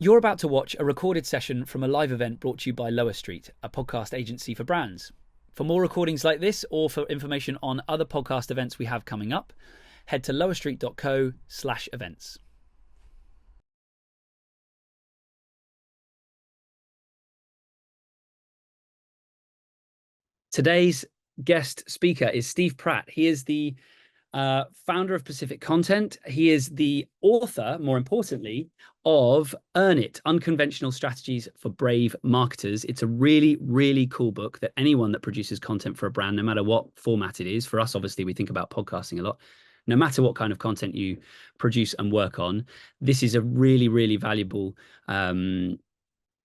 You're about to watch a recorded session from a live event brought to you by Lower Street, a podcast agency for brands. For more recordings like this or for information on other podcast events we have coming up, head to lowerstreet.co/events. Today's guest speaker is Steve Pratt. He is the founder of Pacific Content. He is the author, more importantly, of Earn It, Unconventional Strategies for Brave Marketers. It's a really, really cool book that anyone that produces content for a brand, no matter what format it is, for us, obviously, we think about podcasting a lot. No matter what kind of content you produce and work on, this is a really, really valuable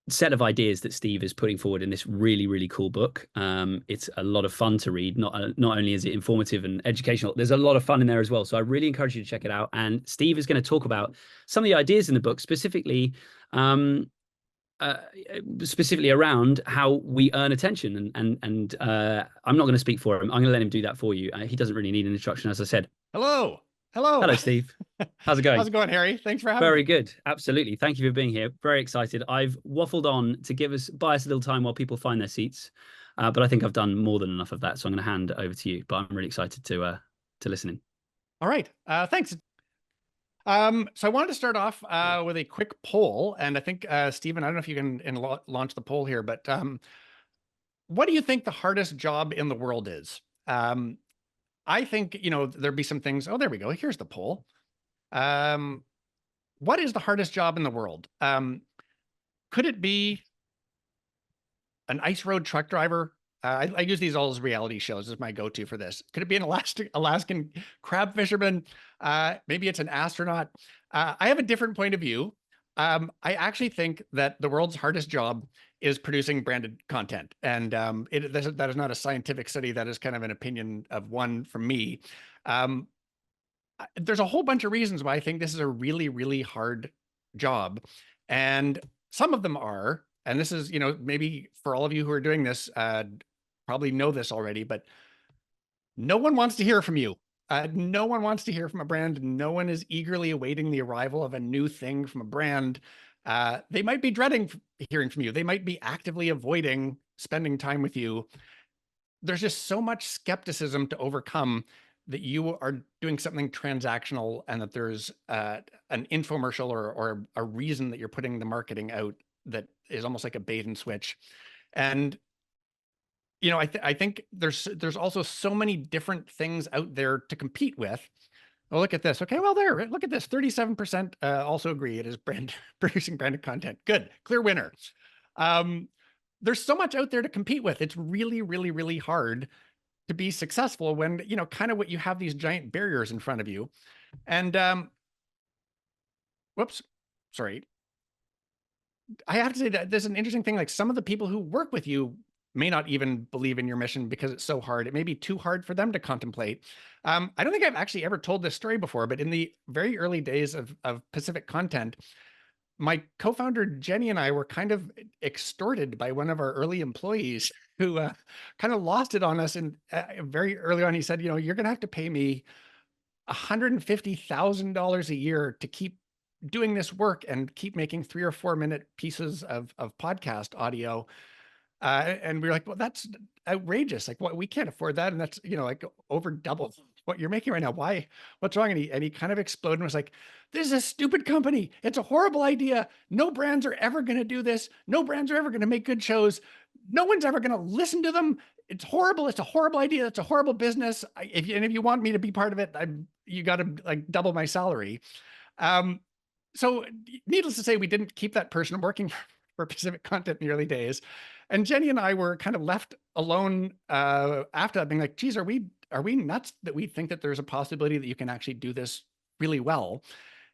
set of ideas that Steve is putting forward in this really, really cool book. It's a lot of fun to read. Not only is it informative and educational, there's a lot of fun in there as well. So I really encourage you to check it out. And Steve is going to talk about some of the ideas in the book, specifically around how we earn attention. And I'm not going to speak for him. I'm going to let him do that for you. He doesn't really need an introduction, as I said. Hello. Hello, Steve. How's it going? How's it going, Harry? Thanks for having me. Very good. Absolutely. Thank you for being here. Very excited. I've waffled on to buy us a little time while people find their seats. But I think I've done more than enough of that. So I'm going to hand over to you. But I'm really excited to listen in. All right. Thanks. So I wanted to start off with a quick poll. And I think, Stephen, I don't know if you can launch the poll here, but what do you think the hardest job in the world is? I think, there'd be some things. Oh, there we go. Here's the poll. What is the hardest job in the world? Could it be an ice road truck driver? I use these all as reality shows as my go-to for this. Could it be an Alaskan crab fisherman? Maybe it's an astronaut. I have a different point of view. I actually think that the world's hardest job is producing branded content. And that is not a scientific study. That is kind of an opinion of one from me. There's a whole bunch of reasons why I think this is a really, really hard job. And some of them are, and this is, maybe for all of you who are doing this, probably know this already, but no one wants to hear from you. No one wants to hear from a brand. No one is eagerly awaiting the arrival of a new thing from a brand. They might be dreading hearing from you. They might be actively avoiding spending time with you. There's just so much skepticism to overcome that you are doing something transactional and that there's an infomercial or a reason that you're putting the marketing out that is almost like a bait and switch. And I think there's also so many different things out there to compete with. Oh, look at this. Okay, well, look at this. 37% also agree it is producing branded content. Good, clear winner. There's so much out there to compete with. It's really, really, really hard to be successful when, kind of what you have these giant barriers in front of you. And whoops, sorry. I have to say that there's an interesting thing. Like some of the people who work with you may not even believe in your mission because it's so hard. It may be too hard for them to contemplate. I don't think I've actually ever told this story before, but in the very early days of Pacific Content, my co-founder Jenny and I were kind of extorted by one of our early employees who kind of lost it on us. And very early on, he said, you're going to have to pay me $150,000 a year to keep doing this work and keep making 3 or 4 minute pieces of podcast audio. And we were like, well, that's outrageous. Like, what, we can't afford that. And that's, like over double what you're making right now. Why? What's wrong? And he kind of exploded and was like, this is a stupid company. It's a horrible idea. No brands are ever going to do this. No brands are ever going to make good shows. No one's ever going to listen to them. It's horrible. It's a horrible idea. It's a horrible business. If you want me to be part of it, you got to like double my salary. So needless to say, we didn't keep that person working for Pacific Content in the early days. And Jenny and I were kind of left alone after that, being like, geez, are we nuts that we think that there's a possibility that you can actually do this really well?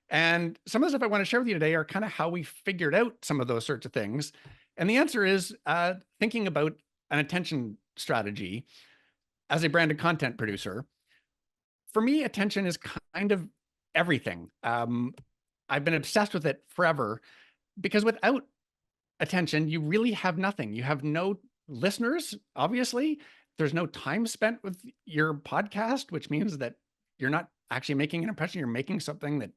And some of the stuff I want to share with you today are kind of how we figured out some of those sorts of things. And the answer is thinking about an attention strategy as a branded content producer. For me, attention is kind of everything. I've been obsessed with it forever because without attention, you really have nothing. You have no listeners, obviously. There's no time spent with your podcast, which means that you're not actually making an impression. You're making something that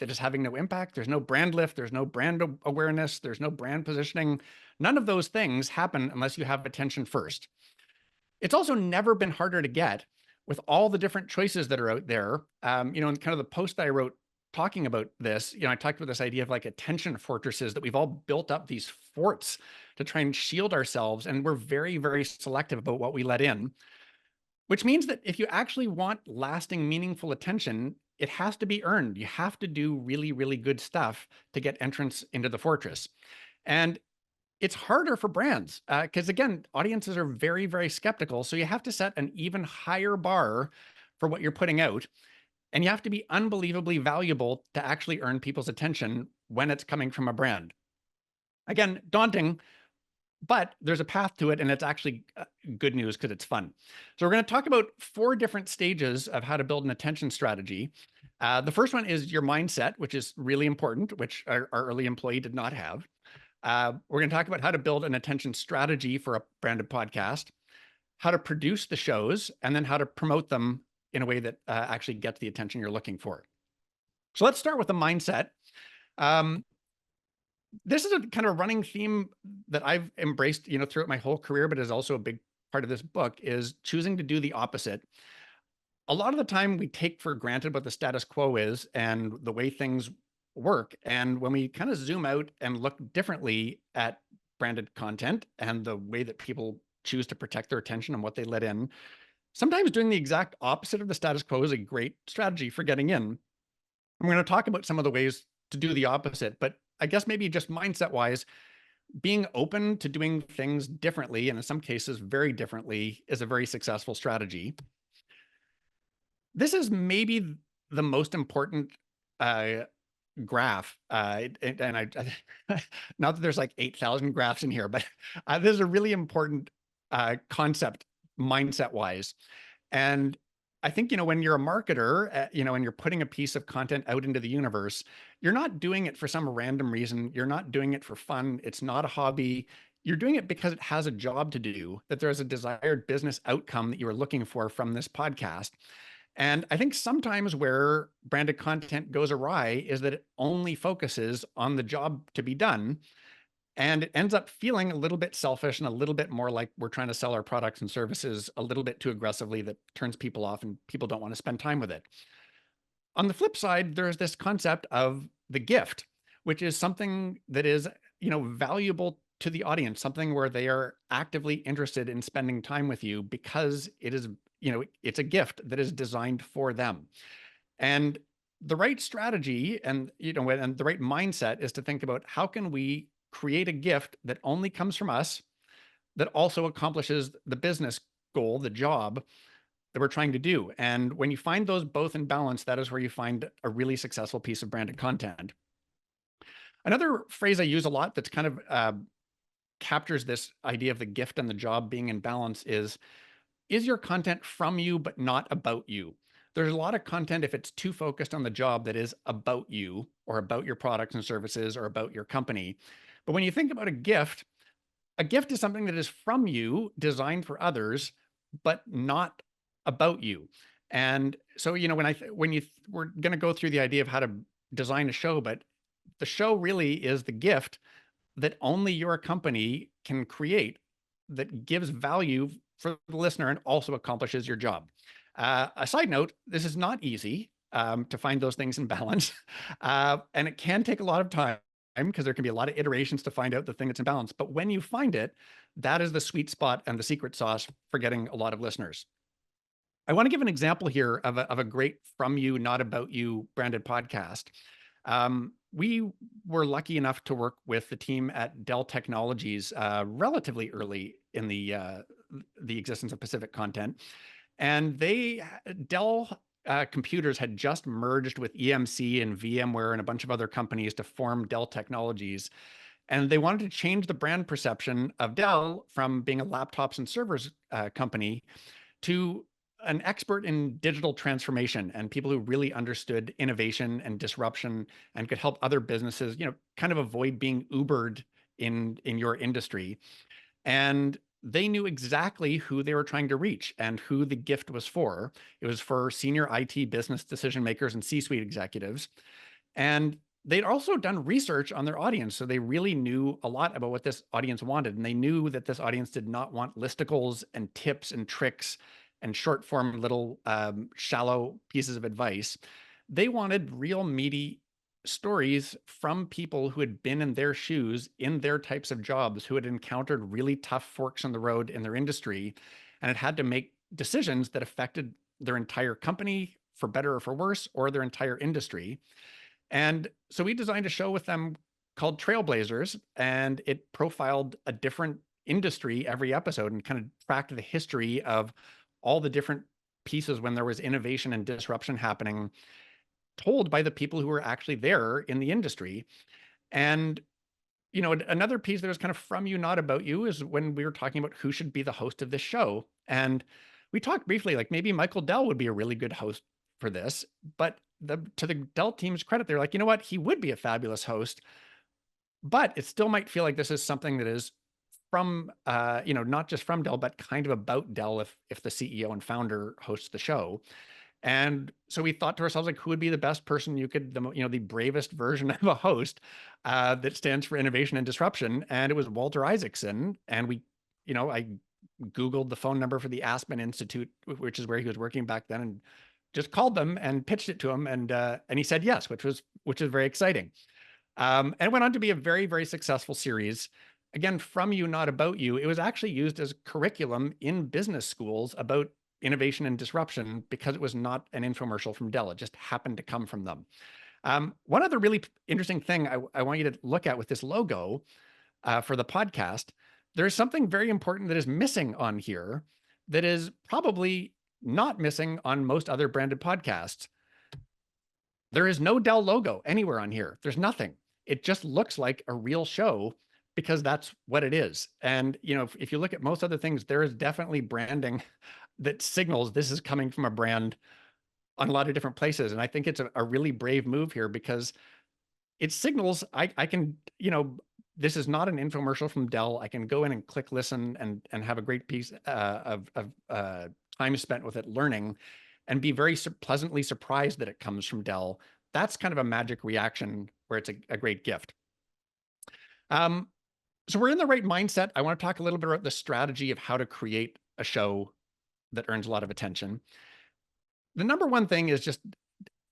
that is having no impact. There's no brand lift. There's no brand awareness. There's no brand positioning. None of those things happen unless you have attention first. It's also never been harder to get with all the different choices that are out there. You know, in kind of the post that I wrote talking about this, you know, I talked about this idea of like attention fortresses, that we've all built up these forts to try and shield ourselves. And we're very, very selective about what we let in, which means that if you actually want lasting, meaningful attention, it has to be earned. You have to do really, really good stuff to get entrance into the fortress. And it's harder for brands because, again, audiences are very, very skeptical. So you have to set an even higher bar for what you're putting out. And you have to be unbelievably valuable to actually earn people's attention when it's coming from a brand. Again, daunting, but there's a path to it, and it's actually good news because it's fun. So we're going to talk about 4 different stages of how to build an attention strategy. The first one is your mindset, which is really important, which our early employee did not have. We're going to talk about how to build an attention strategy for a branded podcast, how to produce the shows, and then how to promote them in a way that actually gets the attention you're looking for. So let's start with the mindset. This is a kind of running theme that I've embraced, you know, throughout my whole career, but is also a big part of this book, is choosing to do the opposite. A lot of the time we take for granted what the status quo is and the way things work. And when we kind of zoom out and look differently at branded content and the way that people choose to protect their attention and what they let in, sometimes doing the exact opposite of the status quo is a great strategy for getting in. I'm going to talk about some of the ways to do the opposite, but I guess maybe just mindset wise, being open to doing things differently, and in some cases very differently, is a very successful strategy. This is maybe the most important graph. And I, not that there's like 8,000 graphs in here, but this is a really important concept mindset wise. And I think, you know, when you're a marketer, you know, and you're putting a piece of content out into the universe, you're not doing it for some random reason. You're not doing it for fun. It's not a hobby. You're doing it because it has a job to do, that there's a desired business outcome that you are looking for from this podcast. And I think sometimes where branded content goes awry is that it only focuses on the job to be done. And it ends up feeling a little bit selfish and a little bit more like we're trying to sell our products and services a little bit too aggressively, that turns people off and people don't want to spend time with it. On the flip side, there's this concept of the gift, which is something that is, you know, valuable to the audience, something where they are actively interested in spending time with you because it is, you know, it's a gift that is designed for them. And the right strategy and, you know, and the right mindset is to think about how can we create a gift that only comes from us, that also accomplishes the business goal, the job that we're trying to do. And when you find those both in balance, that is where you find a really successful piece of branded content. Another phrase I use a lot that's kind of captures this idea of the gift and the job being in balance is your content from you, but not about you? There's a lot of content, if it's too focused on the job, that is about you or about your products and services or about your company. But when you think about a gift is something that is from you, designed for others, but not about you. And so, you know, we're going to go through the idea of how to design a show, but the show really is the gift that only your company can create, that gives value for the listener and also accomplishes your job. A side note, this is not easy to find those things in balance. And it can take a lot of time because there can be a lot of iterations to find out the thing that's in balance. But when you find it, that is the sweet spot and the secret sauce for getting a lot of listeners. I want to give an example here of a great from you, not about you branded podcast. We were lucky enough to work with the team at Dell Technologies relatively early in the existence of Pacific Content. And Dell Computers had just merged with EMC and VMware and a bunch of other companies to form Dell Technologies. And they wanted to change the brand perception of Dell from being a laptops and servers company to an expert in digital transformation and people who really understood innovation and disruption and could help other businesses, you know, kind of avoid being Ubered in your industry. And they knew exactly who they were trying to reach and who the gift was for. It was for senior IT business decision makers and C-suite executives. And they'd also done research on their audience. So they really knew a lot about what this audience wanted. And they knew that this audience did not want listicles and tips and tricks and short form little shallow pieces of advice. They wanted real meaty stories from people who had been in their shoes in their types of jobs, who had encountered really tough forks in the road in their industry and had to make decisions that affected their entire company for better or for worse, or their entire industry. And so we designed a show with them called Trailblazers, and it profiled a different industry every episode and kind of tracked the history of all the different pieces when there was innovation and disruption happening, told by the people who were actually there in the industry. And another piece that was kind of from you, not about you, is when we were talking about who should be the host of this show. And we talked briefly, like maybe Michael Dell would be a really good host for this, but to the Dell team's credit, they're like, you know what, he would be a fabulous host, but it still might feel like this is something that is from, not just from Dell, but kind of about Dell if the CEO and founder hosts the show. And so we thought to ourselves, like, who would be the best person you could, the bravest version of a host that stands for innovation and disruption. And it was Walter Isaacson. And I Googled the phone number for the Aspen Institute, which is where he was working back then, and just called them and pitched it to him. And he said yes, which is very exciting. And it went on to be a very, very successful series. Again, from you, not about you. It was actually used as curriculum in business schools about innovation and disruption because it was not an infomercial from Dell. It just happened to come from them. One other really interesting thing I want you to look at with this logo for the podcast, there's something very important that is missing on here that is probably not missing on most other branded podcasts. There is no Dell logo anywhere on here. There's nothing. It just looks like a real show because that's what it is. And, if you look at most other things, there is definitely branding that signals this is coming from a brand on a lot of different places. And I think it's a really brave move here because it signals I can, this is not an infomercial from Dell. I can go in and click listen and have a great piece of time spent with it learning and be very pleasantly surprised that it comes from Dell. That's kind of a magic reaction where it's a great gift. So we're in the right mindset. I want to talk a little bit about the strategy of how to create a show that earns a lot of attention. The number one thing is just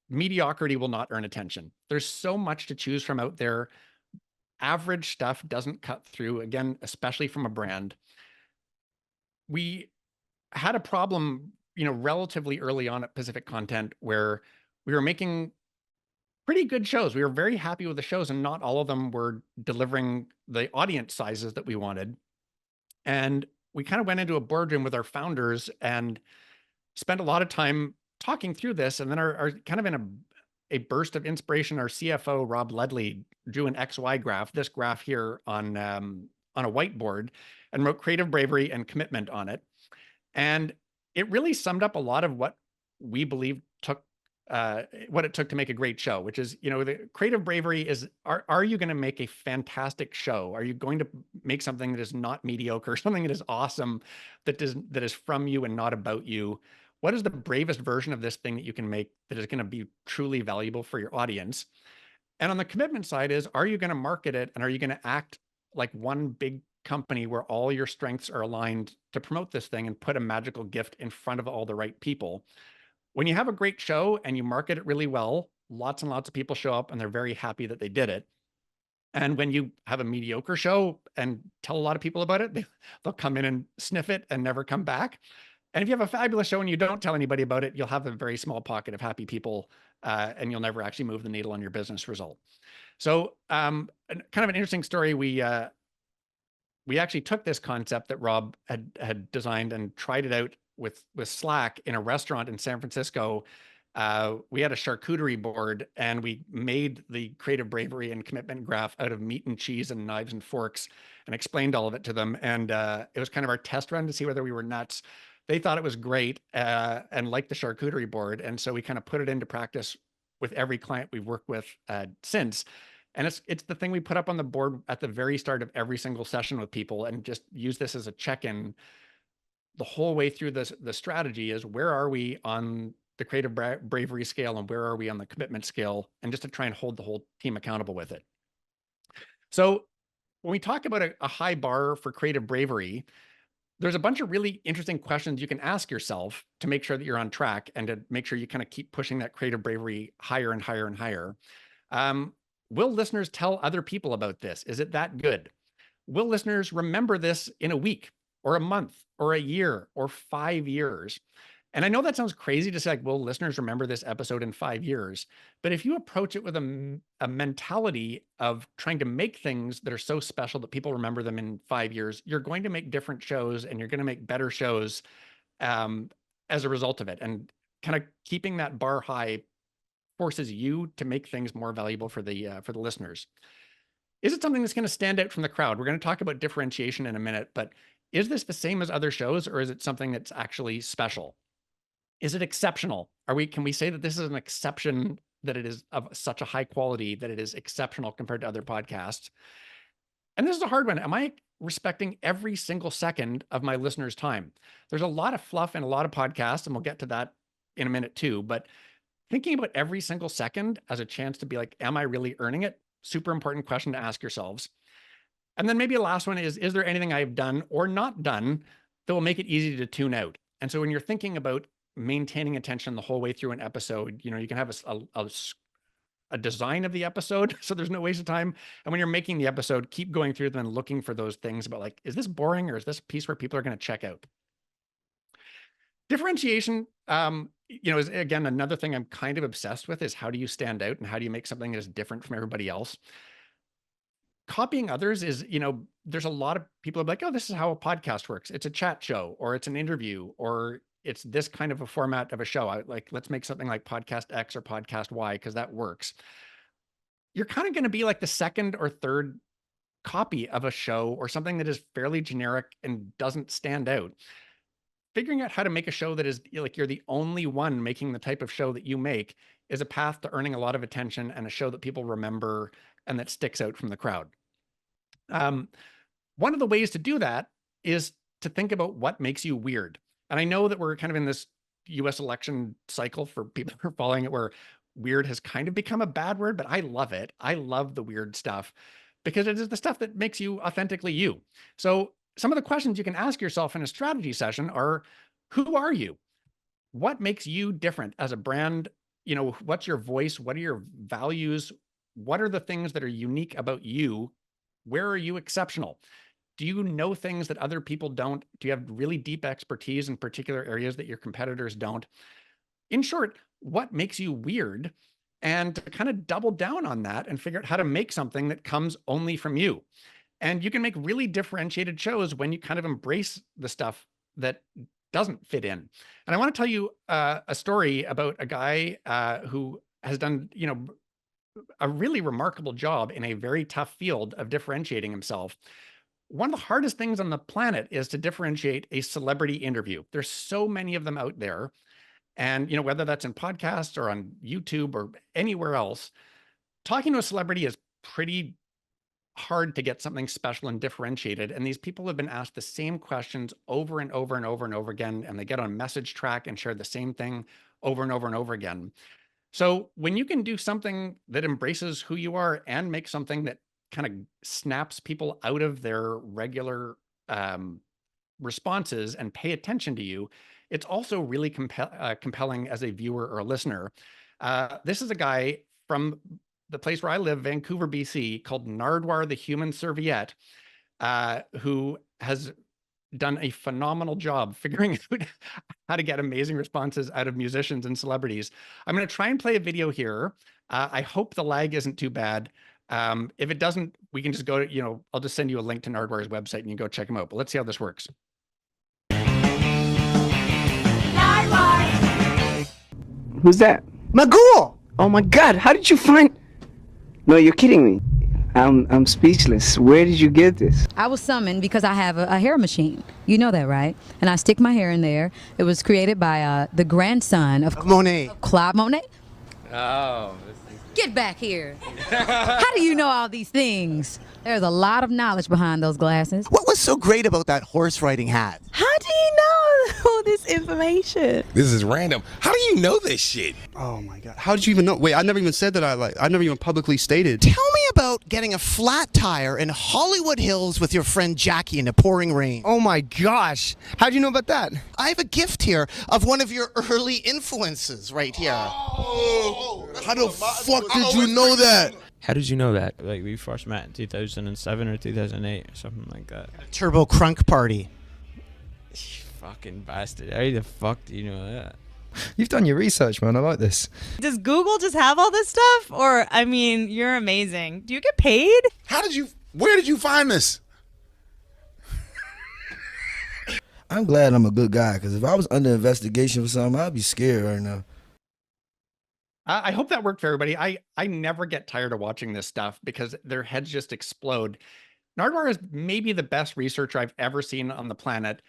mediocrity will not earn attention. There's so much to choose from out there. Average stuff doesn't cut through, again, especially from a brand. We had a problem, relatively early on at Pacific Content where we were making pretty good shows. We were very happy with the shows, and not all of them were delivering the audience sizes that we wanted. And we kind of went into a boardroom with our founders and spent a lot of time talking through this. And then our kind of in a burst of inspiration, our CFO, Rob Ledley, drew an XY graph, this graph here on a whiteboard, and wrote creative bravery and commitment on it. And it really summed up a lot of what we believe what it took to make a great show, which is, the creative bravery is, are you going to make a fantastic show? Are you going to make something that is not mediocre, something that is awesome, that is from you and not about you? What is the bravest version of this thing that you can make that is going to be truly valuable for your audience? And on the commitment side is, are you going to market it, and are you going to act like one big company where all your strengths are aligned to promote this thing and put a magical gift in front of all the right people? When you have a great show and you market it really well, lots and lots of people show up and they're very happy that they did it. And when you have a mediocre show and tell a lot of people about it, they'll come in and sniff it and never come back. And if you have a fabulous show and you don't tell anybody about it, you'll have a very small pocket of happy people, and you'll never actually move the needle on your business result. So kind of an interesting story. We actually took this concept that Rob had designed and tried it out with Slack in a restaurant in San Francisco. We had a charcuterie board, and we made the creative bravery and commitment graph out of meat and cheese and knives and forks, and explained all of it to them. And it was kind of our test run to see whether we were nuts. They thought it was great and liked the charcuterie board. And so we kind of put it into practice with every client we've worked with since. And it's the thing we put up on the board at the very start of every single session with people, and just use this as a check-in the whole way through the strategy is, where are we on the creative bravery scale and where are we on the commitment scale, and just to try and hold the whole team accountable with it. So when we talk about a high bar for creative bravery, there's a bunch of really interesting questions you can ask yourself to make sure that you're on track and to make sure you kind of keep pushing that creative bravery higher and higher and higher. Will listeners tell other people about this? Is it that good? Will listeners remember this in a week or a month or a year or 5 years? And I know that sounds crazy to say, like, will listeners remember this episode in 5 years? But if you approach it with a mentality of trying to make things that are so special that people remember them in 5 years, you're going to make different shows and you're going to make better shows as a result of it. And kind of keeping that bar high forces you to make things more valuable for the listeners. Is it something that's going to stand out from the crowd? We're going to talk about differentiation in a minute, but is this the same as other shows, or is it something that's actually special? Is it exceptional? Can we say that this is an exception, that it is of such a high quality that it is exceptional compared to other podcasts? And this is a hard one. Am I respecting every single second of my listeners' time? There's a lot of fluff in a lot of podcasts, and we'll get to that in a minute too, but thinking about every single second as a chance to be like, am I really earning it? Super important question to ask yourselves. And then maybe a last one is there anything I've done or not done that will make it easy to tune out? And so when you're thinking about maintaining attention the whole way through an episode, you can have a design of the episode so there's no waste of time. And when you're making the episode, keep going through them and looking for those things about, like, is this boring, or is this a piece where people are going to check out? Differentiation, is, again, another thing I'm kind of obsessed with, is how do you stand out and how do you make something that is different from everybody else? Copying others is, there's a lot of people are like, oh, this is how a podcast works. It's a chat show, or it's an interview, or it's this kind of a format of a show. Let's make something like podcast X or podcast Y because that works. You're kind of going to be like the second or third copy of a show or something that is fairly generic and doesn't stand out. Figuring out how to make a show that is like you're the only one making the type of show that you make is a path to earning a lot of attention and a show that people remember and that sticks out from the crowd. One of the ways to do that is to think about what makes you weird. And I know that we're kind of in this US election cycle, for people who are following it, where weird has kind of become a bad word, but I love it. I love the weird stuff because it is the stuff that makes you authentically you. So some of the questions you can ask yourself in a strategy session are, who are you? What makes you different as a brand? What's your voice? What are your values? What are the things that are unique about you? Where are you exceptional? Do you know things that other people don't? Do you have really deep expertise in particular areas that your competitors don't? In short, what makes you weird? And to kind of double down on that and figure out how to make something that comes only from you. And you can make really differentiated shows when you kind of embrace the stuff that doesn't fit in. And I want to tell you a story about a guy who has done, a really remarkable job in a very tough field of differentiating himself. One of the hardest things on the planet is to differentiate a celebrity interview. There's so many of them out there. And, whether that's in podcasts or on YouTube or anywhere else, talking to a celebrity is pretty hard to get something special and differentiated. And these people have been asked the same questions over and over and over and over again, and they get on a message track and share the same thing over and over and over again. So when you can do something that embraces who you are and make something that kind of snaps people out of their regular responses and pay attention to you, it's also really compelling as a viewer or a listener. This is a guy from the place where I live, Vancouver, BC, called Nardwar the Human Serviette, who has done a phenomenal job figuring out how to get amazing responses out of musicians and celebrities. I'm going to try and play a video here. I hope the lag isn't too bad. If it doesn't, we can just go to, I'll just send you a link to Nardwar's website and you can go check him out. But let's see how this works. Nardwar! Who's that? Magoo! Oh my God, how did you find... No, you're kidding me. I'm speechless. Where did you get this? I was summoned because I have a hair machine. You know that, right? And I stick my hair in there. It was created by the grandson of Monet. Claude Monet. Oh. Get back here. How do you know all these things? There's a lot of knowledge behind those glasses. What was so great about that horse riding hat? How do you know? all this information? This is random. How do you know this shit? Oh my God. How did you even know? Wait, I never even said that I never even publicly stated. Tell me about getting a flat tire in Hollywood Hills with your friend Jackie in the pouring rain. Oh my gosh. How'd you know about that? I have a gift here of one of your early influences right here. Oh, how the fuck did you know that? How did you know that? Like, we first met in 2007 or 2008 or something like that. Turbo Crunk Party. You fucking bastard. How the fuck do you know that? You've done your research, man. I like this. Does Google just have all this stuff? Or, I mean, you're amazing. Do you get paid? Where did you find this? I'm glad I'm a good guy, because if I was under investigation for something, I'd be scared right now. I hope that worked for everybody. I never get tired of watching this stuff because their heads just explode. Nardwuar is maybe the best researcher I've ever seen on the planet.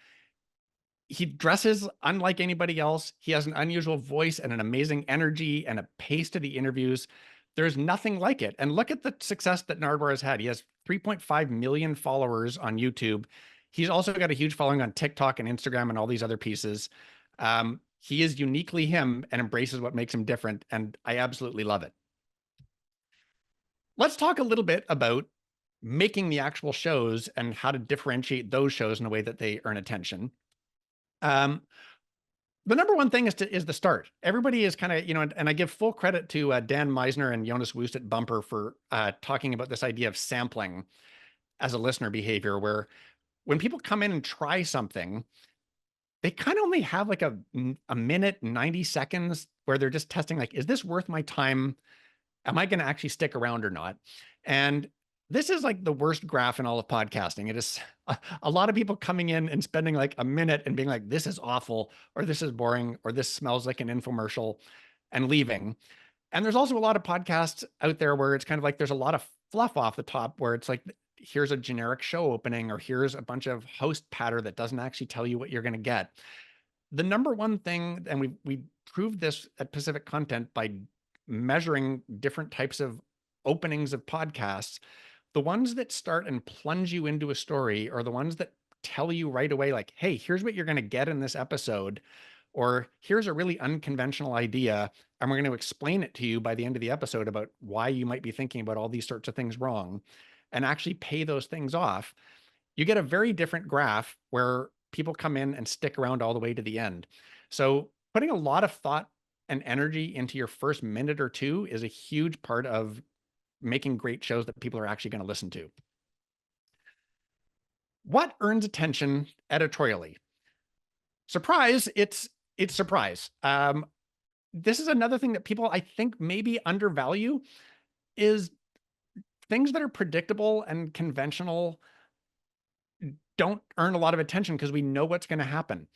He dresses unlike anybody else. He has an unusual voice and an amazing energy and a pace to the interviews. There's nothing like it. And look at the success that Nardwuar has had. He has 3.5 million followers on YouTube. He's also got a huge following on TikTok and Instagram and all these other pieces. He is uniquely him and embraces what makes him different, and I absolutely love it. Let's talk a little bit about making the actual shows and how to differentiate those shows in a way that they earn attention. The number one thing is the start. Everybody is kind of, and I give full credit to Dan Meisner and Jonas Wust at Bumper for talking about this idea of sampling as a listener behavior, where when people come in and try something, they kind of only have like a minute, 90 seconds where they're just testing, like, is this worth my time? Am I going to actually stick around or not? And this is like the worst graph in all of podcasting. It is a lot of people coming in and spending like a minute and being like, this is awful, or this is boring, or this smells like an infomercial, and leaving. And there's also a lot of podcasts out there where it's kind of like there's a lot of fluff off the top where it's like, here's a generic show opening, or here's a bunch of host patter that doesn't actually tell you what you're going to get. The number one thing, and we proved this at Pacific Content by measuring different types of openings of podcasts, the ones that start and plunge you into a story are the ones that tell you right away, like, hey, here's what you're going to get in this episode, or here's a really unconventional idea, and we're going to explain it to you by the end of the episode about why you might be thinking about all these sorts of things wrong, and actually pay those things off. You get a very different graph where people come in and stick around all the way to the end. So putting a lot of thought and energy into your first minute or two is a huge part of making great shows that people are actually going to listen to. What earns attention editorially? Surprise, it's surprise. This is another thing that people, I think, maybe undervalue, is things that are predictable and conventional don't earn a lot of attention because we know what's going to happen.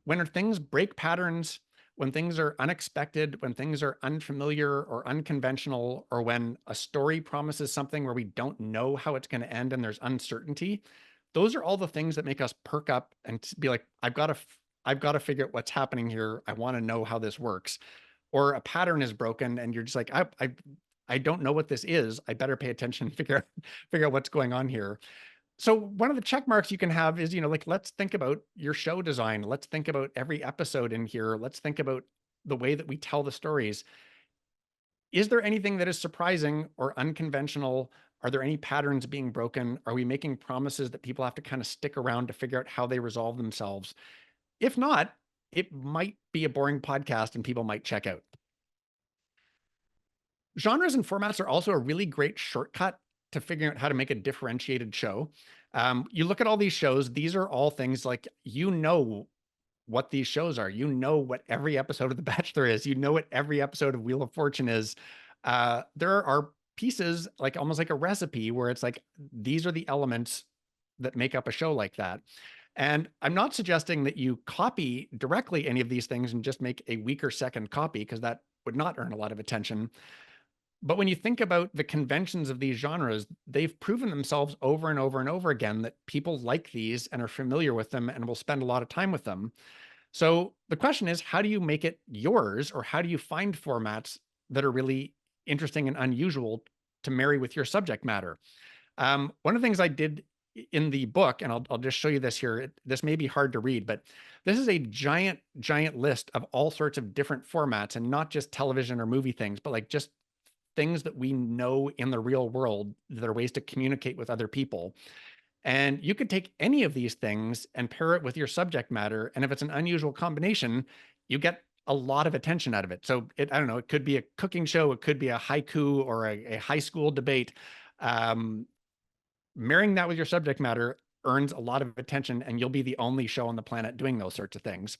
When things break patterns, when things are unexpected, when things are unfamiliar or unconventional, or when a story promises something where we don't know how it's going to end and there's uncertainty, those are all the things that make us perk up and be like, I've got to figure out what's happening here. I want to know how this works. Or a pattern is broken and you're just like, I don't know what this is. I better pay attention and figure out what's going on here. So one of the check marks you can have is, like, let's think about your show design. Let's think about every episode in here. Let's think about the way that we tell the stories. Is there anything that is surprising or unconventional? Are there any patterns being broken? Are we making promises that people have to kind of stick around to figure out how they resolve themselves? If not, it might be a boring podcast and people might check out. Genres and formats are also a really great shortcut to figuring out how to make a differentiated show. You look at all these shows, these are all things like, what these shows are. You know what every episode of The Bachelor is. You know what every episode of Wheel of Fortune is. There are pieces, like almost like a recipe, where it's like, these are the elements that make up a show like that. And I'm not suggesting that you copy directly any of these things and just make a weaker second copy, because that would not earn a lot of attention. But when you think about the conventions of these genres, they've proven themselves over and over and over again that people like these and are familiar with them and will spend a lot of time with them. So the question is, how do you make it yours, or how do you find formats that are really interesting and unusual to marry with your subject matter? One of the things I did in the book, and I'll just show you this here. This may be hard to read, but this is a giant list of all sorts of different formats, and not just television or movie things, but like just things that we know in the real world that are ways to communicate with other people. And you could take any of these things and pair it with your subject matter. And if it's an unusual combination, you get a lot of attention out of it. So I don't know, it could be a cooking show, it could be a haiku or a high school debate. Marrying that with your subject matter earns a lot of attention, and you'll be the only show on the planet doing those sorts of things.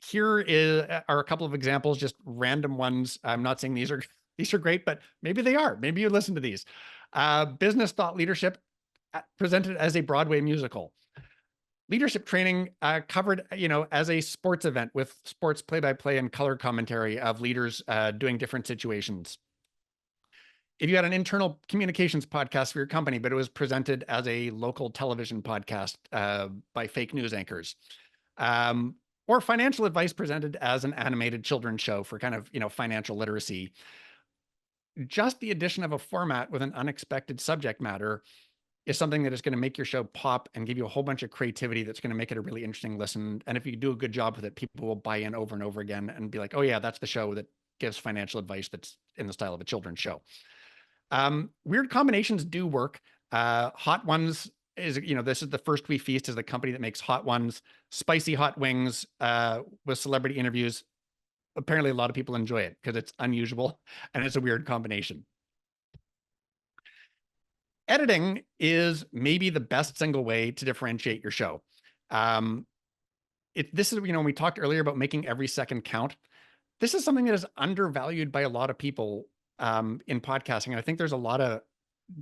Here are a couple of examples, just random ones. I'm not saying these are great, but maybe they are. Maybe you listen to these. Business thought leadership presented as a Broadway musical. Leadership training covered, as a sports event with sports play-by-play and color commentary of leaders doing different situations. If you had an internal communications podcast for your company, but it was presented as a local television podcast by fake news anchors, or financial advice presented as an animated children's show for kind of, financial literacy. Just the addition of a format with an unexpected subject matter is something that is going to make your show pop and give you a whole bunch of creativity that's going to make it a really interesting listen. And if you do a good job with it, people will buy in over and over again and be like, oh yeah, that's the show that gives financial advice that's in the style of a children's show. Weird combinations do work. Hot Ones is, this is The First We Feast, is the company that makes Hot Ones. Spicy hot wings with celebrity interviews. Apparently a lot of people enjoy it because it's unusual and it's a weird combination. Editing is maybe the best single way to differentiate your show. This is, when we talked earlier about making every second count, this is something that is undervalued by a lot of people in podcasting. And I think there's a lot of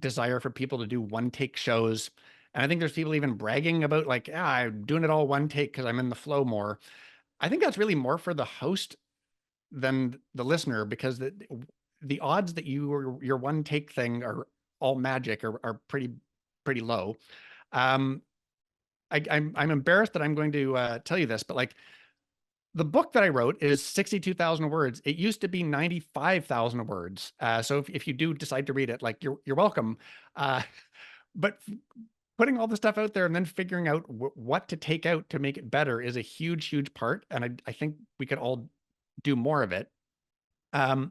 desire for people to do one take shows. And I think there's people even bragging about like, I'm doing it all one take because I'm in the flow more. I think that's really more for the host than the listener, because the odds that your one take thing are all magic are pretty low. I'm embarrassed that I'm going to tell you this, but like, the book that I wrote is 62,000 words. It used to be 95,000 words. So if you do decide to read it, like you're welcome. But putting all the stuff out there and then figuring out what to take out to make it better is a huge part. And I think we could all do more of it. I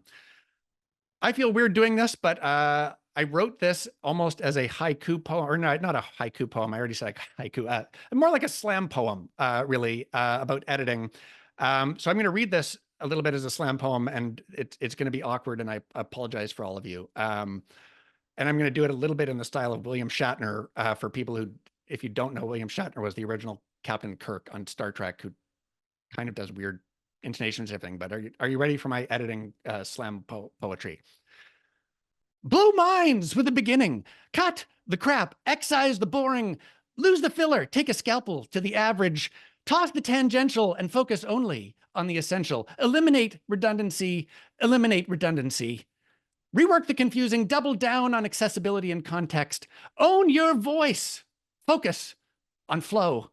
feel weird doing this, but I wrote this almost as a haiku poem, or no, not a haiku poem. I already said haiku. More like a slam poem, really, about editing. So I'm going to read this a little bit as a slam poem, and it's going to be awkward, and I apologize for all of you. And I'm going to do it a little bit in the style of William Shatner, for people who, if you don't know, William Shatner was the original Captain Kirk on Star Trek, who kind of does weird intonations and everything. But are you ready for my editing slam poetry? Blow minds with a beginning. Cut the crap. Excise the boring. Lose the filler. Take a scalpel to the average. Toss the tangential and focus only on the essential. Eliminate redundancy. Eliminate redundancy. Rework the confusing. Double down on accessibility and context. Own your voice. Focus on flow.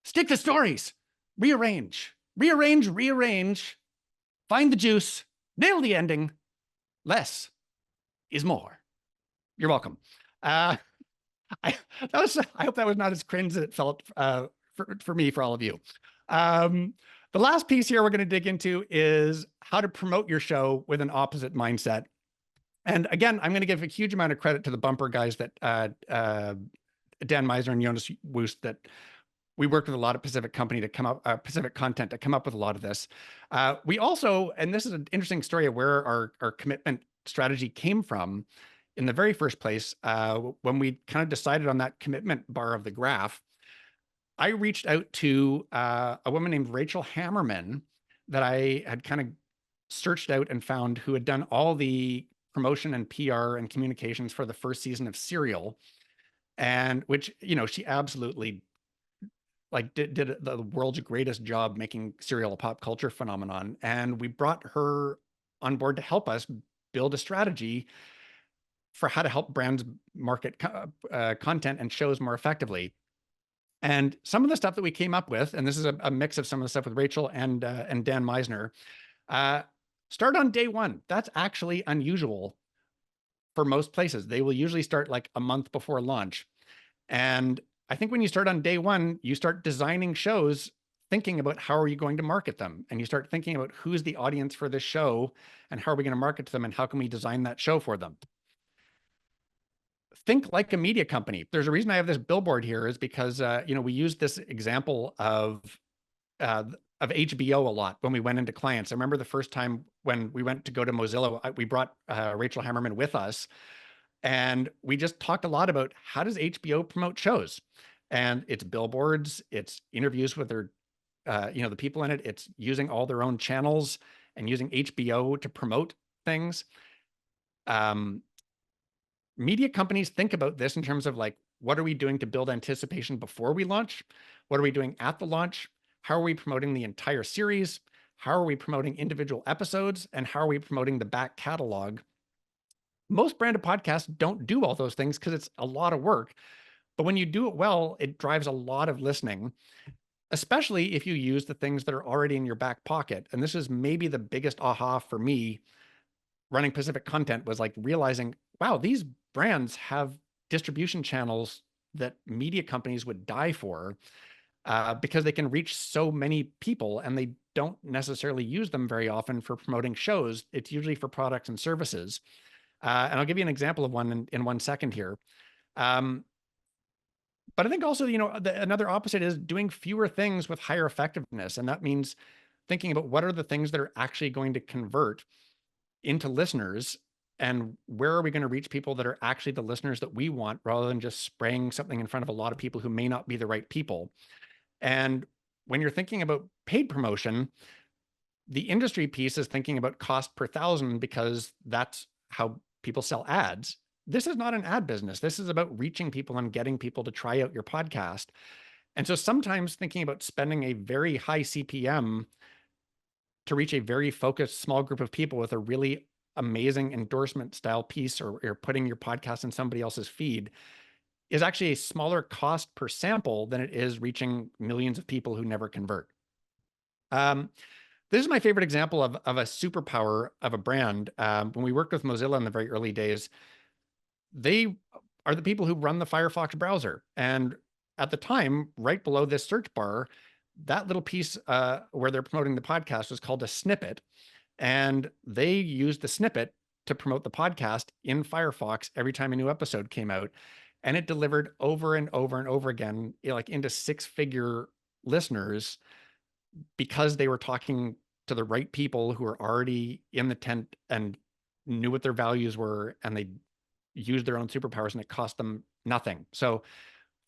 Stick to stories. Rearrange. Rearrange. Rearrange. Find the juice. Nail the ending. Less is more. You're welcome. I hope that was not as cringe as it felt for me, for all of you. The last piece here we're going to dig into is how to promote your show with an opposite mindset. And again, I'm going to give a huge amount of credit to the bumper guys that Dan Meisner and Jonas Wust, that we worked with a lot of Pacific Content to come up with a lot of this. We also, and this is an interesting story of where our commitment strategy came from in the very first place. When we kind of decided on that commitment bar of the graph, I reached out to a woman named Rachel Hammerman that I had kind of searched out and found, who had done all the promotion and PR and communications for the first season of Serial, and which, she absolutely did the world's greatest job making Serial a pop culture phenomenon. And we brought her on board to help us build a strategy for how to help brands market content and shows more effectively. And some of the stuff that we came up with, and this is a mix of some of the stuff with Rachel and Dan Meisner, start on day one. That's actually unusual for most places. They will usually start like a month before launch. And I think when you start on day one, you start designing shows thinking about how are you going to market them, and you start thinking about who's the audience for this show and how are we going to market to them and how can we design that show for them. Think like a media company. There's a reason I have this billboard here is because we use this example of HBO a lot when we went into clients. I remember the first time when we went to go to Mozilla, we brought Rachel Hammerman with us, and we just talked a lot about how does HBO promote shows, and it's billboards, it's interviews with their the people in it, it's using all their own channels and using HBO to promote things. Media companies think about this in terms of like, what are we doing to build anticipation before we launch? What are we doing at the launch? How are we promoting the entire series? How are we promoting individual episodes? And how are we promoting the back catalog? Most branded podcasts don't do all those things because it's a lot of work. But when you do it well, it drives a lot of listening, especially if you use the things that are already in your back pocket. And this is maybe the biggest aha for me running Pacific Content, was like realizing, wow, these brands have distribution channels that media companies would die for because they can reach so many people, and they don't necessarily use them very often for promoting shows. It's usually for products and services. And I'll give you an example of one in 1 second here. But I think also, another opposite is doing fewer things with higher effectiveness. And that means thinking about what are the things that are actually going to convert into listeners, and where are we going to reach people that are actually the listeners that we want, rather than just spraying something in front of a lot of people who may not be the right people. And when you're thinking about paid promotion, the industry piece is thinking about cost per thousand because that's how people sell ads. This is not an ad business. This is about reaching people and getting people to try out your podcast. And so sometimes thinking about spending a very high CPM to reach a very focused small group of people with a really amazing endorsement style piece, or putting your podcast in somebody else's feed, is actually a smaller cost per sample than it is reaching millions of people who never convert. This is my favorite example of a superpower of a brand. When we worked with Mozilla in the very early days, they are the people who run the Firefox browser. And at the time, right below this search bar, that little piece where they're promoting the podcast was called a snippet. And they used the snippet to promote the podcast in Firefox every time a new episode came out. And it delivered over and over and over again, like into 6-figure listeners, because they were talking to the right people who were already in the tent and knew what their values were, and they used their own superpowers, and it cost them nothing. So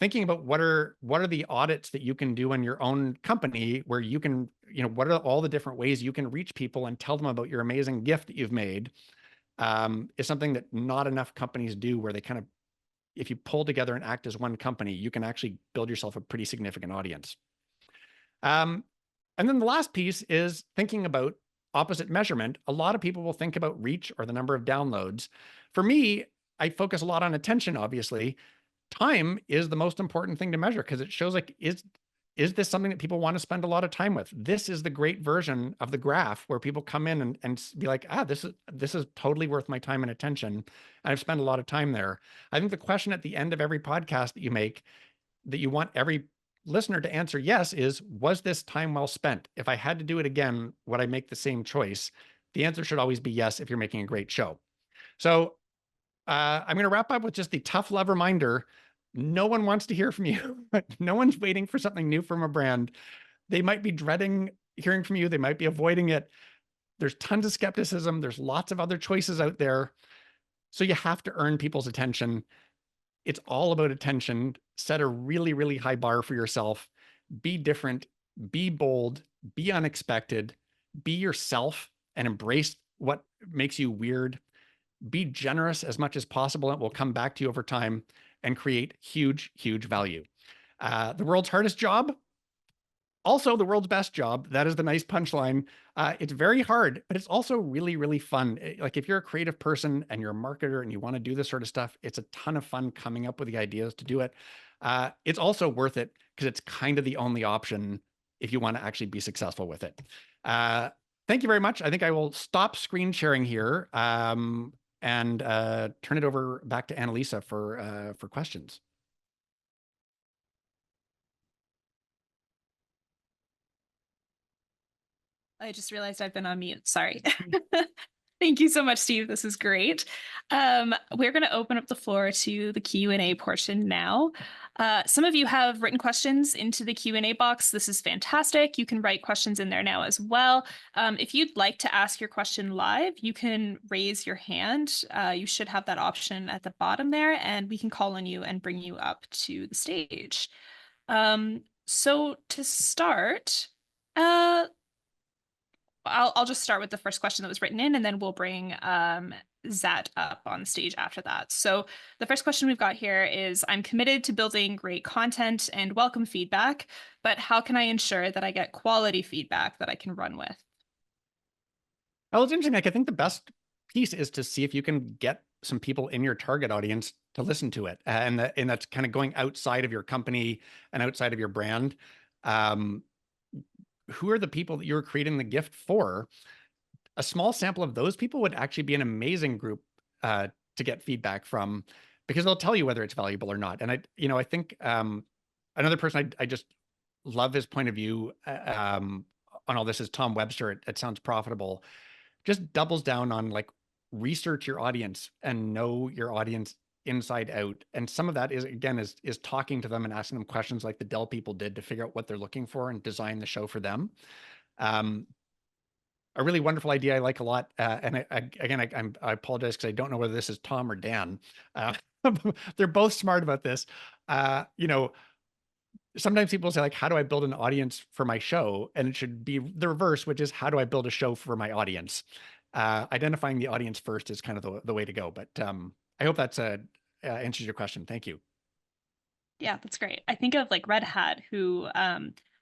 thinking about what are the audits that you can do in your own company, where you can, what are all the different ways you can reach people and tell them about your amazing gift that you've made, is something that not enough companies do, where they kind of, if you pull together and act as one company, you can actually build yourself a pretty significant audience. And then the last piece is thinking about opposite measurement. A lot of people will think about reach or the number of downloads. For me, I focus a lot on attention, obviously. Time is the most important thing to measure, because it shows like, is this something that people want to spend a lot of time with? This is the great version of the graph where people come in and be like, this is totally worth my time and attention, and I've spent a lot of time there. I think the question at the end of every podcast that you make, that you want every listener to answer yes, is, was this time well spent? If I had to do it again, would I make the same choice? The answer should always be yes if you're making a great show. So I'm going to wrap up with just the tough love reminder. No one wants to hear from you. No one's waiting for something new from a brand. They might be dreading hearing from you. They might be avoiding it. There's tons of skepticism. There's lots of other choices out there. So you have to earn people's attention. It's all about attention. Set a really, really high bar for yourself. Be different, be bold, be unexpected, be yourself, and embrace what makes you weird. Be generous as much as possible. It will come back to you over time and create huge, huge value. The world's hardest job, also the world's best job. That is the nice punchline. It's very hard, but it's also really, really fun. Like, if you're a creative person and you're a marketer and you want to do this sort of stuff, it's a ton of fun coming up with the ideas to do it. It's also worth it because it's kind of the only option if you want to actually be successful with it. Thank you very much. I think I will stop screen sharing here and turn it over back to Annalisa for questions. I just realized I've been on mute. Sorry. Thank you so much, Steve. This is great. We're going to open up the floor to the Q&A portion now. Some of you have written questions into the Q&A box. This is fantastic. You can write questions in there now as well. If you'd like to ask your question live, you can raise your hand. You should have that option at the bottom there, and we can call on you and bring you up to the stage. So to start, I'll just start with the first question that was written in, and then we'll bring Zat up on stage after that. So the first question we've got here is, I'm committed to building great content and welcome feedback, but how can I ensure that I get quality feedback that I can run with? Well, it's interesting. Like, I think the best piece is to see if you can get some people in your target audience to listen to it. And that's kind of going outside of your company and outside of your brand. Who are the people that you're creating the gift for? A small sample of those people would actually be an amazing group to get feedback from, because they'll tell you whether it's valuable or not. And I think another person I just love his point of view on all this is Tom Webster at Sounds Profitable. Just doubles down on like research your audience and know your audience inside out. And some of that is, again, is talking to them and asking them questions like the Dell people did to figure out what they're looking for and design the show for them. A really wonderful idea I like a lot. And I apologize because I don't know whether this is Tom or Dan. They're both smart about this. Sometimes people say, like, how do I build an audience for my show? And it should be the reverse, which is, how do I build a show for my audience? Identifying the audience first is kind of the way to go. But I hope that's answers your question. Thank you. Yeah, that's great. I think of like Red Hat, who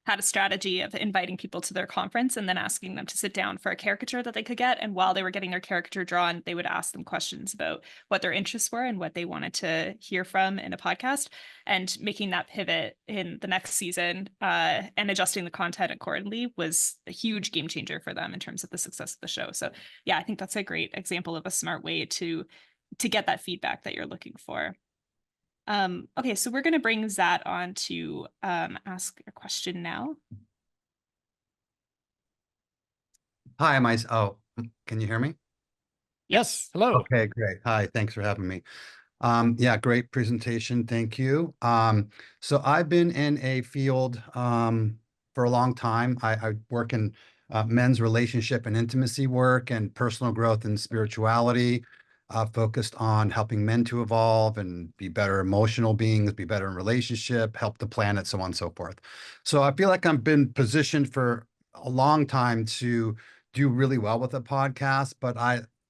had a strategy of inviting people to their conference and then asking them to sit down for a caricature that they could get. And while they were getting their caricature drawn, they would ask them questions about what their interests were and what they wanted to hear from in a podcast, and making that pivot in the next season and adjusting the content accordingly was a huge game changer for them in terms of the success of the show. So yeah, I think that's a great example of a smart way to get that feedback that you're looking for. Okay, so we're going to bring Zat on to ask a question now. Hi, can you hear me? Yes, hello. Okay, great. Hi, thanks for having me. Yeah, great presentation. Thank you. So I've been in a field for a long time. I work in men's relationship and intimacy work and personal growth and spirituality. Focused on helping men to evolve and be better emotional beings, be better in relationship, help the planet, so on and so forth. So I feel like I've been positioned for a long time to do really well with a podcast, but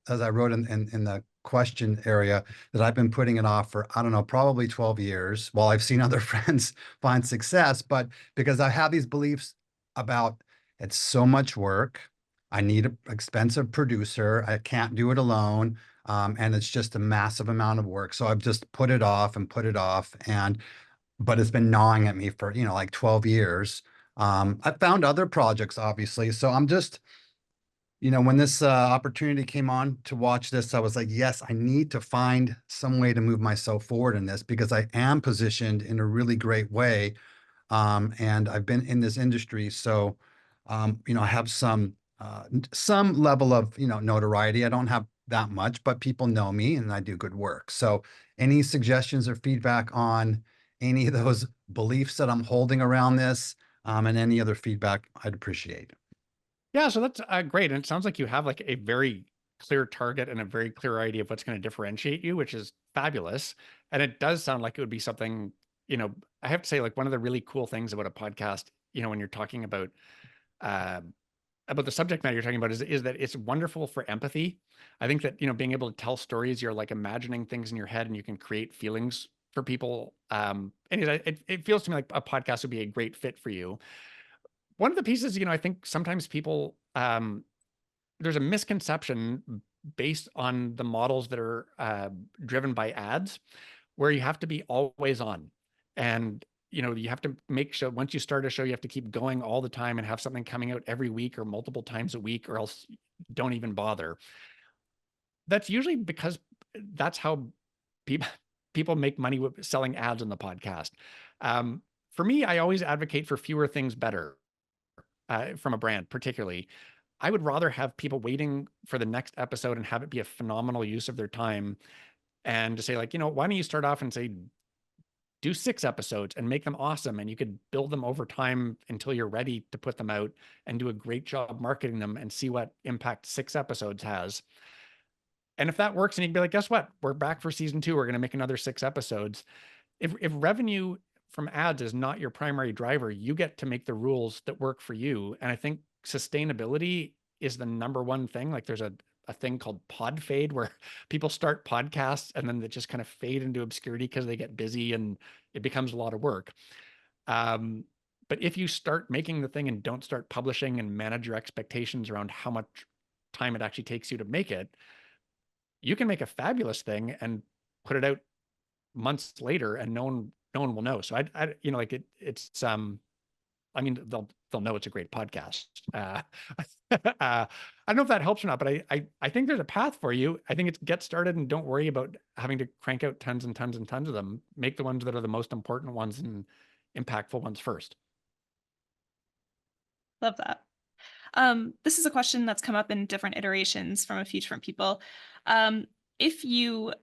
as I wrote in the question area, that I've been putting it off for, I don't know, probably 12 years while I've seen other friends find success. But because I have these beliefs about it's so much work, I need an expensive producer, I can't do it alone. And it's just a massive amount of work. So I've just put it off and put it off. But it's been gnawing at me for, like 12 years. I've found other projects, obviously. So I'm just, when this opportunity came on to watch this, I was like, yes, I need to find some way to move myself forward in this, because I am positioned in a really great way. And I've been in this industry. So, I have some level of, notoriety. I don't have that much, but people know me and I do good work. So any suggestions or feedback on any of those beliefs that I'm holding around this, and any other feedback, I'd appreciate. Yeah, so that's great. And it sounds like you have like a very clear target and a very clear idea of what's going to differentiate you, which is fabulous. And it does sound like it would be something, I have to say, like, one of the really cool things about a podcast, when you're talking about the subject matter you're talking about is that it's wonderful for empathy. I think that, being able to tell stories, you're like imagining things in your head and you can create feelings for people. It feels to me like a podcast would be a great fit for you. One of the pieces, I think sometimes people, there's a misconception based on the models that are driven by ads, where you have to be always on. And you have to make sure once you start a show, you have to keep going all the time and have something coming out every week or multiple times a week, or else don't even bother. That's usually because that's how people make money with selling ads on the podcast. For me, I always advocate for fewer things better from a brand, particularly. I would rather have people waiting for the next episode and have it be a phenomenal use of their time, and to say like, why don't you start off and say, do 6 episodes and make them awesome. And you could build them over time until you're ready to put them out, and do a great job marketing them, and see what impact 6 episodes has. And if that works, and you can be like, guess what? We're back for season 2. We're going to make another 6 episodes. If revenue from ads is not your primary driver, you get to make the rules that work for you. And I think sustainability is the number one thing. Like there's a thing called pod fade, where people start podcasts and then they just kind of fade into obscurity because they get busy and it becomes a lot of work. But if you start making the thing and don't start publishing and manage your expectations around how much time it actually takes you to make it, you can make a fabulous thing and put it out months later and no one will know. So I mean, they'll know it's a great podcast. I don't know if that helps or not, but I think there's a path for you. I think it's get started and don't worry about having to crank out tons and tons and tons of them. Make the ones that are the most important ones and impactful ones first. Love that. This is a question that's come up in different iterations from a few different people. If you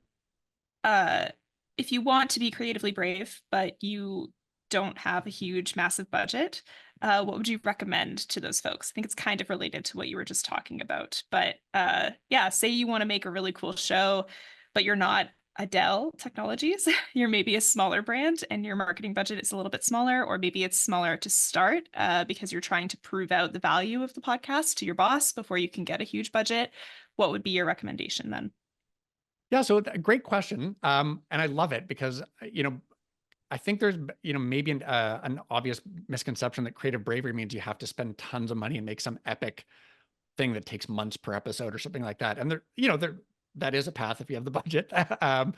want to be creatively brave, but you don't have a huge, massive budget, what would you recommend to those folks? I think it's kind of related to what you were just talking about. But yeah, say you want to make a really cool show, but you're not Adele Technologies. You're maybe a smaller brand and your marketing budget is a little bit smaller, or maybe it's smaller to start because you're trying to prove out the value of the podcast to your boss before you can get a huge budget. What would be your recommendation then? Yeah, so a great question. And I love it because, I think there's, maybe an obvious misconception that creative bravery means you have to spend tons of money and make some epic thing that takes months per episode or something like that. And that is a path if you have the budget. But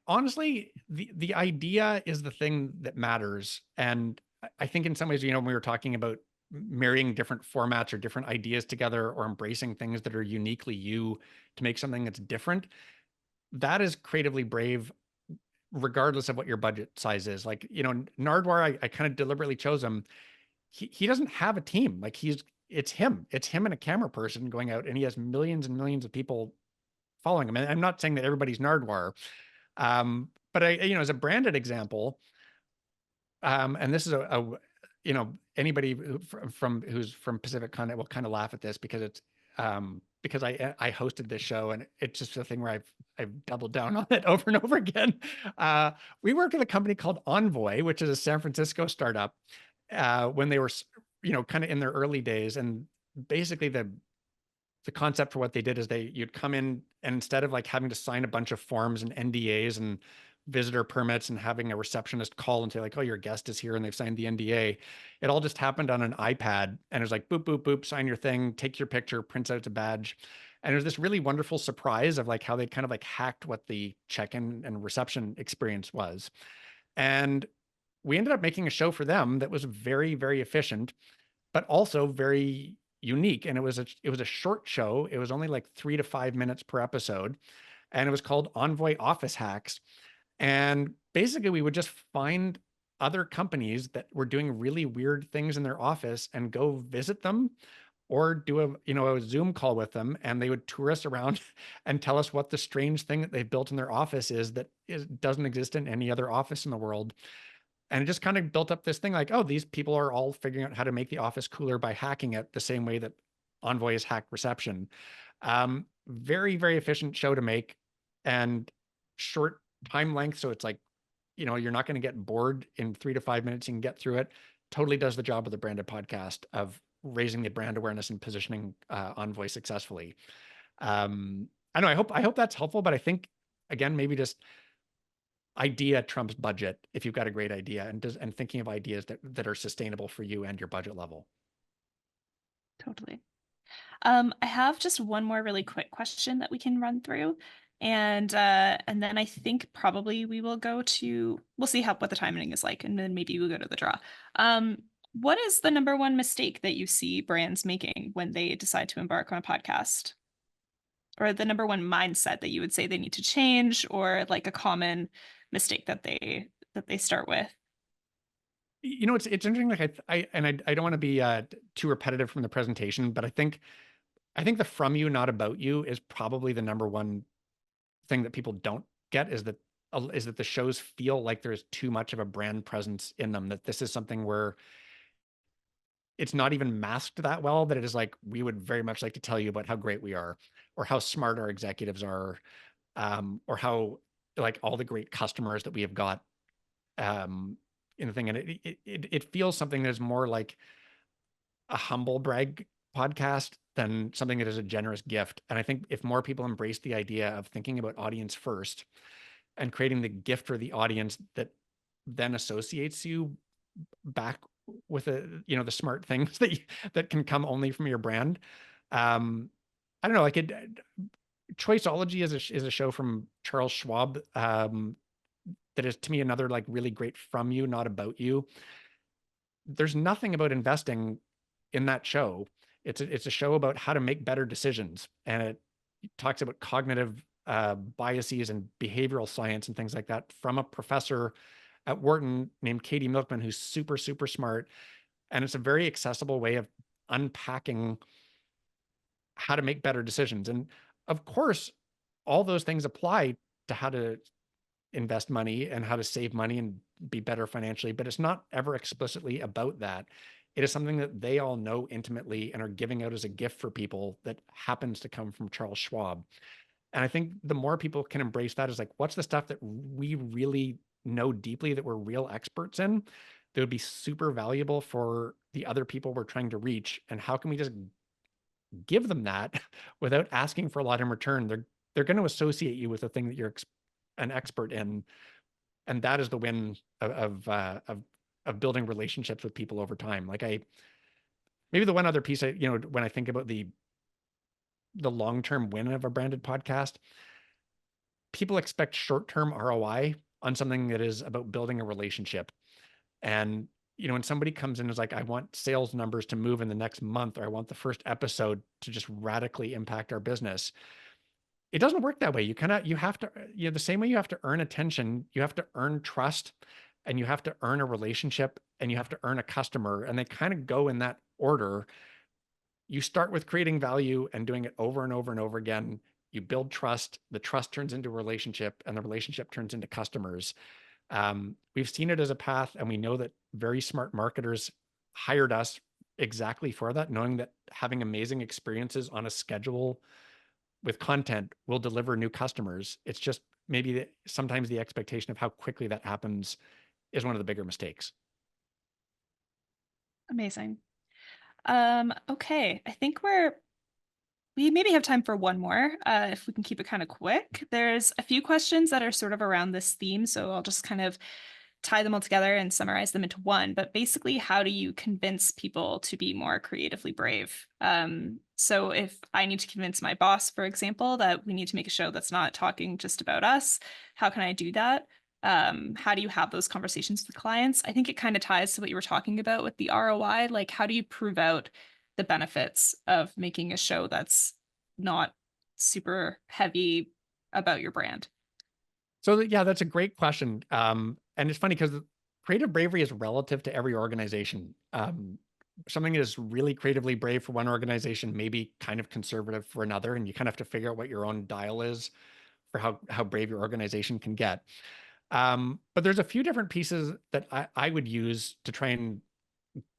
honestly, the idea is the thing that matters. And I think in some ways, when we were talking about marrying different formats or different ideas together, or embracing things that are uniquely you to make something that's different, that is creatively brave, regardless of what your budget size is. Like, Nardwuar, I kind of deliberately chose him. He doesn't have a team. Like it's him and a camera person going out, and he has millions and millions of people following him. And I'm not saying that everybody's Nardwuar. But as a branded example, and this is anybody who's from Pacific Continent will kind of laugh at this because it's, because I hosted this show, and it's just a thing where I've doubled down on it over and over again. We worked with a company called Envoy, which is a San Francisco startup, when they were, kind of in their early days. And basically the concept for what they did is you'd come in, and instead of like having to sign a bunch of forms and NDAs and visitor permits and having a receptionist call and say like, oh, your guest is here and they've signed the NDA, it all just happened on an iPad, and it was like, boop, boop, boop, sign your thing, take your picture, prints out a badge. And it was this really wonderful surprise of like how they kind of like hacked what the check-in and reception experience was. And we ended up making a show for them that was very, very efficient, but also very unique. And it was a short show. It was only like 3 to 5 minutes per episode. And it was called Envoy Office Hacks. And basically we would just find other companies that were doing really weird things in their office and go visit them, or do a Zoom call with them, and they would tour us around and tell us what the strange thing that they've built in their office doesn't exist in any other office in the world. And it just kind of built up this thing like, oh, these people are all figuring out how to make the office cooler by hacking it the same way that Envoy has hacked reception. Very, very efficient show to make, and short time length. So it's like, you're not going to get bored in 3 to 5 minutes. You can get through it. Totally does the job of the branded podcast of raising the brand awareness and positioning Envoy successfully. I know, I hope that's helpful, but I think, again, maybe just idea trumps budget if you've got a great idea, and thinking of ideas that are sustainable for you and your budget level. Totally. I have just one more really quick question that we can run through. And then I think probably we'll see what the timing is like, and then maybe we'll go to the draw. What is the number one mistake that you see brands making when they decide to embark on a podcast? Or the number one mindset that you would say they need to change, or like a common mistake that they start with? You know, it's interesting. Like I don't want to be too repetitive from the presentation, but I think the from you, not about you is probably the number one thing that people don't get is that the shows feel like there's too much of a brand presence in them, that this is something where it's not even masked that well, that it is like, we would very much like to tell you about how great we are, or how smart our executives are, or how like all the great customers that we have got in the thing. And it feels something that's more like a humble brag podcast than something that is a generous gift. And I think if more people embrace the idea of thinking about audience first and creating the gift for the audience that then associates you back with the smart things that can come only from your brand. I don't know, like Choiceology is a show from Charles Schwab that is, to me, another like really great from you, not about you. There's nothing about investing in that show. It's a show about how to make better decisions, and it talks about cognitive biases and behavioral science and things like that from a professor at Wharton named Katie Milkman, who's super, super smart. And it's a very accessible way of unpacking how to make better decisions. And of course, all those things apply to how to invest money and how to save money and be better financially, but it's not ever explicitly about that. It is something that they all know intimately and are giving out as a gift for people that happens to come from Charles Schwab. And I think the more people can embrace that, is like, what's the stuff that we really know deeply, that we're real experts in, that would be super valuable for the other people we're trying to reach? And how can we just give them that without asking for a lot in return? They're going to associate you with the thing that you're an expert in. And that is the win of building relationships with people over time. Like maybe the one other piece, when I think about the long-term win of a branded podcast, people expect short-term ROI on something that is about building a relationship. And, when somebody comes in and is like, I want sales numbers to move in the next month, or I want the first episode to just radically impact our business, it doesn't work that way. You have to, the same way you have to earn attention, you have to earn trust, and you have to earn a relationship, and you have to earn a customer. And they kind of go in that order. You start with creating value and doing it over and over and over again. You build trust, the trust turns into a relationship, and the relationship turns into customers. We've seen it as a path, and we know that very smart marketers hired us exactly for that, knowing that having amazing experiences on a schedule with content will deliver new customers. It's just maybe sometimes the expectation of how quickly that happens is one of the bigger mistakes. Amazing. Okay, I think we maybe have time for one more, if we can keep it kind of quick. There's a few questions that are sort of around this theme, so I'll just kind of tie them all together and summarize them into one. But basically, how do you convince people to be more creatively brave? So if I need to convince my boss, for example, that we need to make a show that's not talking just about us, how can I do that? How do you have those conversations with clients? I think it kind of ties to what you were talking about with the ROI. Like, how do you prove out the benefits of making a show that's not super heavy about your brand? So yeah, that's a great question. And it's funny because creative bravery is relative to every organization. Something that is really creatively brave for one organization may be kind of conservative for another, and you kind of have to figure out what your own dial is for how brave your organization can get. But there's a few different pieces that I would use to try and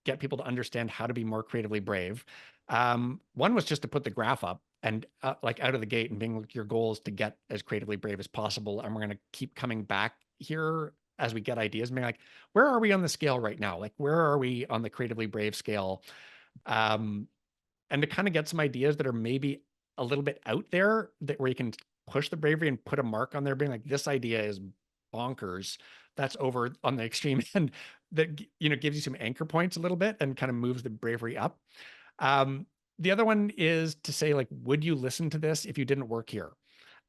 get people to understand how to be more creatively brave. One was just to put the graph up and like out of the gate and being like, your goal is to get as creatively brave as possible. And we're going to keep coming back here as we get ideas and being like, where are we on the scale right now? Like, where are we on the creatively brave scale? And to kind of get some ideas that are maybe a little bit out there, that where you can push the bravery and put a mark on there, being like, this idea is bonkers. That's over on the extreme end, that, gives you some anchor points a little bit and kind of moves the bravery up. The other one is to say, like, would you listen to this if you didn't work here?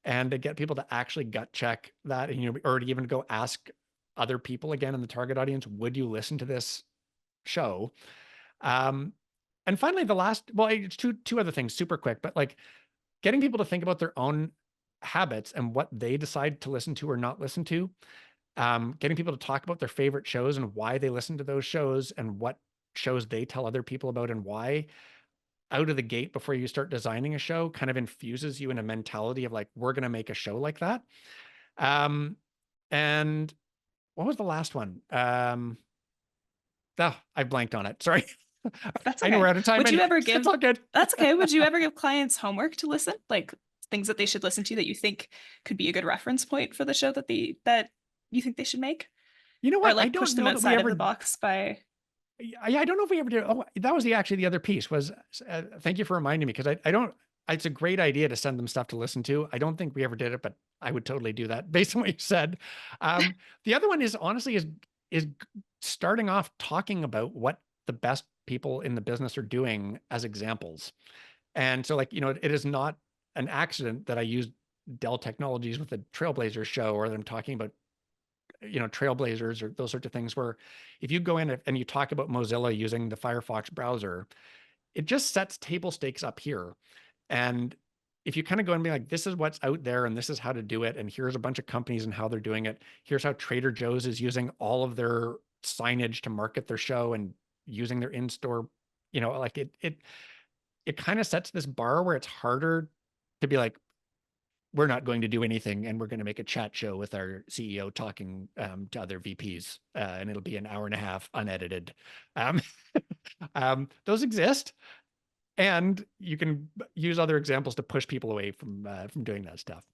And to get people to actually gut check that, and, or to even go ask other people again in the target audience, would you listen to this show? And finally, the last, well, it's two other things super quick, but like getting people to think about their own habits and what they decide to listen to or not listen to. getting people to talk about their favorite shows and why they listen to those shows and what shows they tell other people about and why, out of the gate before you start designing a show, kind of infuses you in a mentality of like, we're going to make a show like that. And what was the last one? I blanked on it. Sorry. That's I okay. know we're out of time. Would you ever give? It's all good. That's okay. Would you ever give clients homework to listen, like things that they should listen to that you think could be a good reference point for the show that you think they should make? You know what? Or like I don't push them know that we outside ever, of the box by. I don't know if we ever did. Oh, that was actually the other piece was, thank you for reminding me, because I don't, it's a great idea to send them stuff to listen to. I don't think we ever did it, but I would totally do that based on what you said. The other one is honestly is starting off talking about what the best people in the business are doing as examples. And so like, it is not an accident that I used Dell Technologies with the Trailblazers show, or them talking about, Trailblazers or those sorts of things, where if you go in and you talk about Mozilla using the Firefox browser, it just sets table stakes up here. And if you kind of go and be like, this is what's out there and this is how to do it, and here's a bunch of companies and how they're doing it. Here's how Trader Joe's is using all of their signage to market their show and using their in-store, like it kind of sets this bar where it's harder to be like, we're not going to do anything and we're going to make a chat show with our CEO talking to other VPs, and it'll be an hour and a half unedited. Those exist. And you can use other examples to push people away from doing that stuff.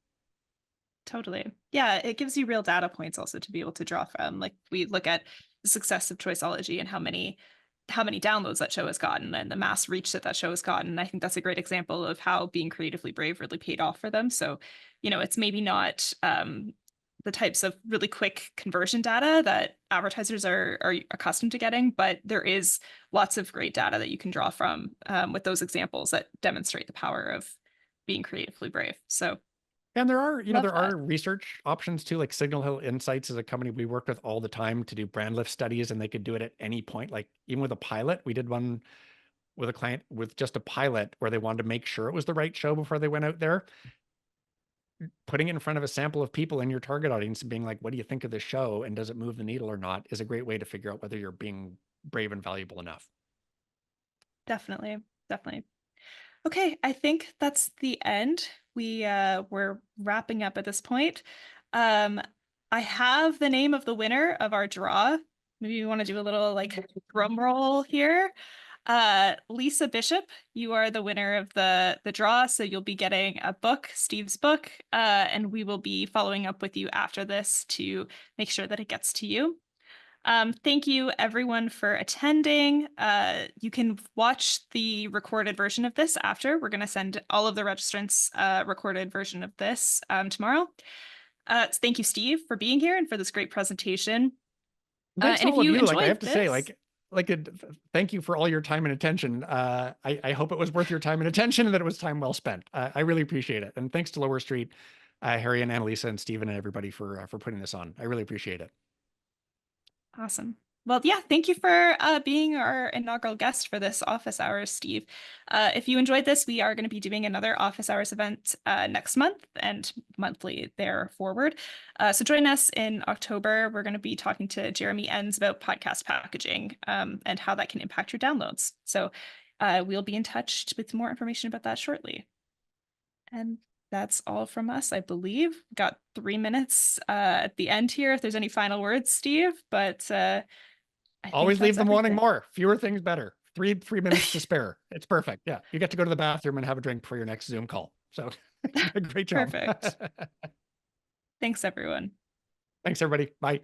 Totally. Yeah, it gives you real data points also to be able to draw from. Like we look at the success of Choiceology and how many downloads that show has gotten and the mass reach that show has gotten. I think that's a great example of how being creatively brave really paid off for them. So, it's maybe not the types of really quick conversion data that advertisers are accustomed to getting, but there is lots of great data that you can draw from with those examples that demonstrate the power of being creatively brave. So, and there are, are research options too, like Signal Hill Insights is a company we work with all the time to do brand lift studies, and they could do it at any point. Like even with a pilot, we did one with a client with just a pilot where they wanted to make sure it was the right show before they went out there. Putting it in front of a sample of people in your target audience and being like, what do you think of this show? And does it move the needle or not, is a great way to figure out whether you're being brave and valuable enough. Definitely. Okay, I think that's the end. We're wrapping up at this point. I have the name of the winner of our draw. Maybe you want to do a little like drum roll here. Lisa Bishop, you are the winner of the draw, so you'll be getting a book, Steve's book, and we will be following up with you after this to make sure that it gets to you. Thank you everyone for attending. You can watch the recorded version of this after. We're going to send all of the registrants recorded version of this tomorrow. Thank you, Steve, for being here and for this great presentation. Thanks and all if you of you. enjoyed I have to this, say, thank you for all your time and attention. I hope it was worth your time and attention and that it was time well spent. I really appreciate it. And thanks to Lower Street, Harry and Annalisa and Stephen and everybody for putting this on. I really appreciate it. Awesome. Well, yeah, thank you for being our inaugural guest for this office hours, Steve. If you enjoyed this, we are going to be doing another office hours event next month and monthly there forward. So join us in October. We're going to be talking to Jeremy Enns about podcast packaging and how that can impact your downloads. So we'll be in touch with more information about that shortly. And that's all from us, I believe. Got 3 minutes at the end here if there's any final words, Steve, but always leave them wanting more. Fewer things better. Three minutes to spare. It's perfect. Yeah. You get to go to the bathroom and have a drink for your next Zoom call. So great job. Perfect. Thanks, everyone. Thanks, everybody. Bye.